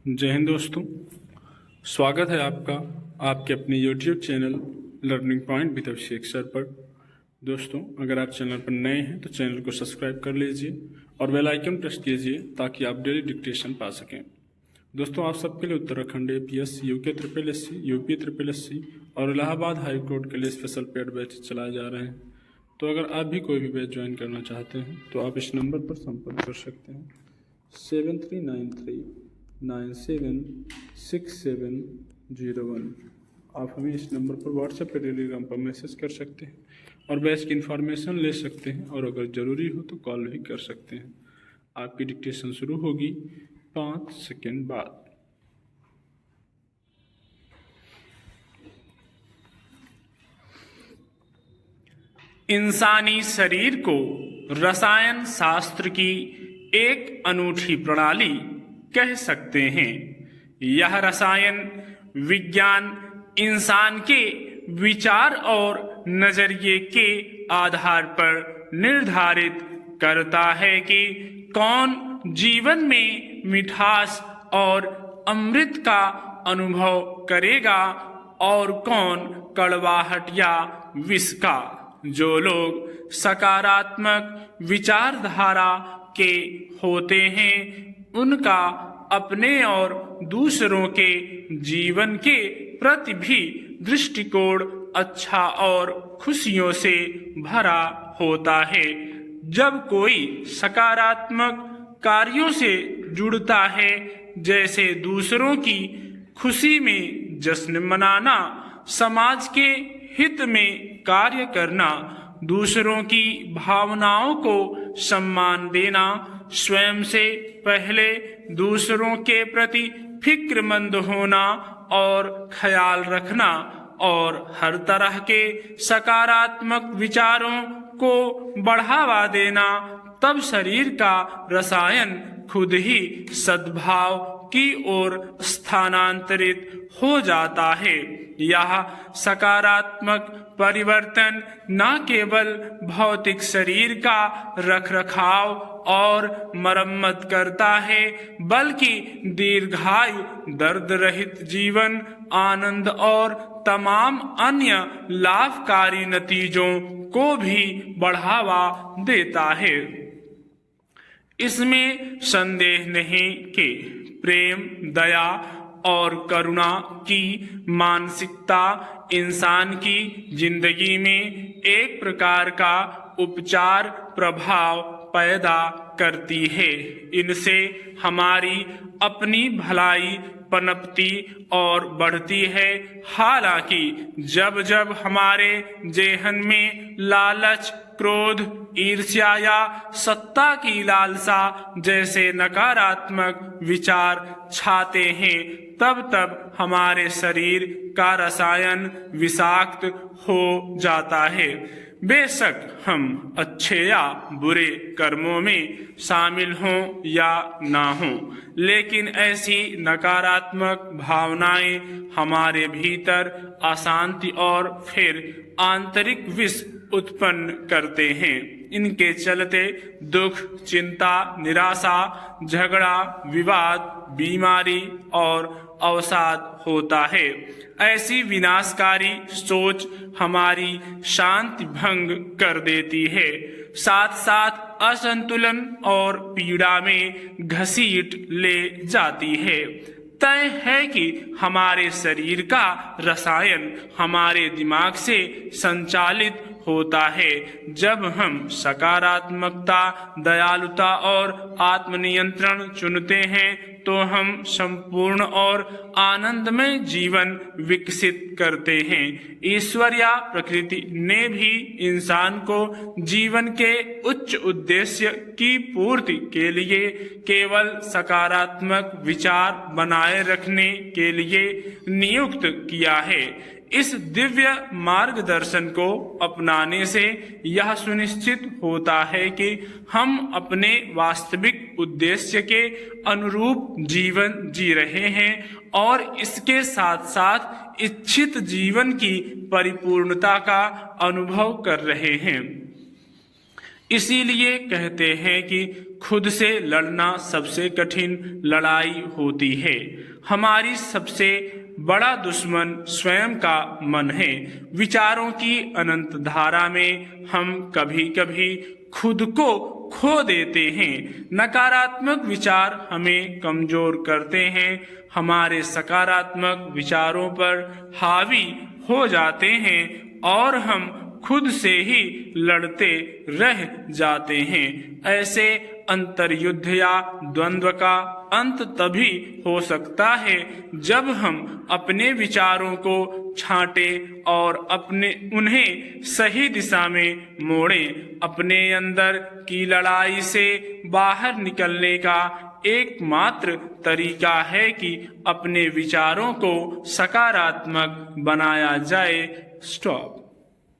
जय हिंद दोस्तों, स्वागत है आपका आपके अपने YouTube channel learning point with Abhishek sir पर। दोस्तों, अगर आप चैनल पर नए हैं तो चैनल को सब्सक्राइब कर लीजिए और बेल आइकन प्रेस कीजिए ताकि आप डेली डिक्टेशन पा सकें। दोस्तों, आप सबके लिए Uttarakhand APSC, UK SSSC, UP SSSC और इलाहाबाद हाई कोर्ट के लिए स्पेशल पेड बैच चलाए जा रहे हैं। तो अगर आप भी कोई भी बैच ज्वाइन करना चाहते हैं तो आप इस नंबर पर संपर्क कर सकते हैं 7393976701। आप हमें इस नंबर पर व्हाट्सएप पर टेलीग्राम पर मैसेज कर सकते हैं और बैच की इन्फॉर्मेशन ले सकते हैं और अगर ज़रूरी हो तो कॉल भी कर सकते हैं। आपकी डिक्टेशन शुरू होगी 5 सेकेंड बाद। इंसानी शरीर को रसायन शास्त्र की एक अनूठी प्रणाली कह सकते हैं। यह रसायन विज्ञान इंसान के विचार और नजरिए के आधार पर निर्धारित करता है कि कौन जीवन में मिठास और अमृत का अनुभव करेगा और कौन कड़वाहट या विष का। जो लोग सकारात्मक विचारधारा के होते हैं उनका अपने और दूसरों के जीवन के प्रति भी दृष्टिकोण अच्छा और खुशियों से भरा होता है। जब कोई सकारात्मक कार्यों से जुड़ता है, जैसे दूसरों की खुशी में जश्न मनाना, समाज के हित में कार्य करना, दूसरों की भावनाओं को सम्मान देना, स्वयं से पहले दूसरों के प्रति फिक्रमंद होना और ख्याल रखना और हर तरह के सकारात्मक विचारों को बढ़ावा देना, तब शरीर का रसायन खुद ही सद्भाव की ओर स्थानांतरित हो जाता है। यह सकारात्मक परिवर्तन न केवल भौतिक शरीर का रखरखाव और मरम्मत करता है, बल्कि दीर्घायु, दर्द रहित जीवन, आनंद और तमाम अन्य लाभकारी नतीजों को भी बढ़ावा देता है। इसमें संदेह नहीं कि प्रेम, दया और करुणा की मानसिकता इंसान की जिंदगी में एक प्रकार का उपचार प्रभाव पैदा करती है। इनसे हमारी अपनी भलाई पनपती और बढ़ती है। हालांकि जब जब हमारे जेहन में लालच, क्रोध, ईर्ष्या या सत्ता की लालसा जैसे नकारात्मक विचार छाते हैं, तब तब हमारे शरीर का रसायन विषाक्त हो जाता है। बेशक हम अच्छे या बुरे कर्मों में शामिल हों या ना हों, लेकिन ऐसी नकारात्मक भावनाएं हमारे भीतर अशांति और फिर आंतरिक विष उत्पन्न करते हैं। इनके चलते दुख, चिंता, निराशा, झगड़ा, विवाद, बीमारी और अवसाद होता है। ऐसी विनाशकारी सोच हमारी शांति भंग कर देती है, साथ साथ असंतुलन और पीड़ा में घसीट ले जाती है। तय है कि हमारे शरीर का रसायन हमारे दिमाग से संचालित होता है। जब हम सकारात्मकता, दयालुता और आत्मनियंत्रण चुनते हैं तो हम संपूर्ण और आनंदमय जीवन विकसित करते हैं। ईश्वर या प्रकृति ने भी इंसान को जीवन के उच्च उद्देश्य की पूर्ति के लिए केवल सकारात्मक विचार बनाए रखने के लिए नियुक्त किया है। इस दिव्य मार्गदर्शन को अपनाने से यह सुनिश्चित होता है कि हम अपने वास्तविक उद्देश्य के अनुरूप जीवन जी रहे हैं और इसके साथ साथ इच्छित जीवन की परिपूर्णता का अनुभव कर रहे हैं। इसीलिए कहते हैं कि खुद से लड़ना सबसे कठिन लड़ाई होती है। हमारी सबसे बड़ा दुश्मन स्वयं का मन है। विचारों की अनंत धारा में हम कभी कभी खुद को खो देते हैं। नकारात्मक विचार हमें कमजोर करते हैं, हमारे सकारात्मक विचारों पर हावी हो जाते हैं और हम खुद से ही लड़ते रह जाते हैं। ऐसे अंतर्युद्ध या द्वंद्व का अंत तभी हो सकता है जब हम अपने विचारों को छांटें और उन्हें सही दिशा में मोड़ें। अपने अंदर की लड़ाई से बाहर निकलने का एकमात्र तरीका है कि अपने विचारों को सकारात्मक बनाया जाए। स्टॉप।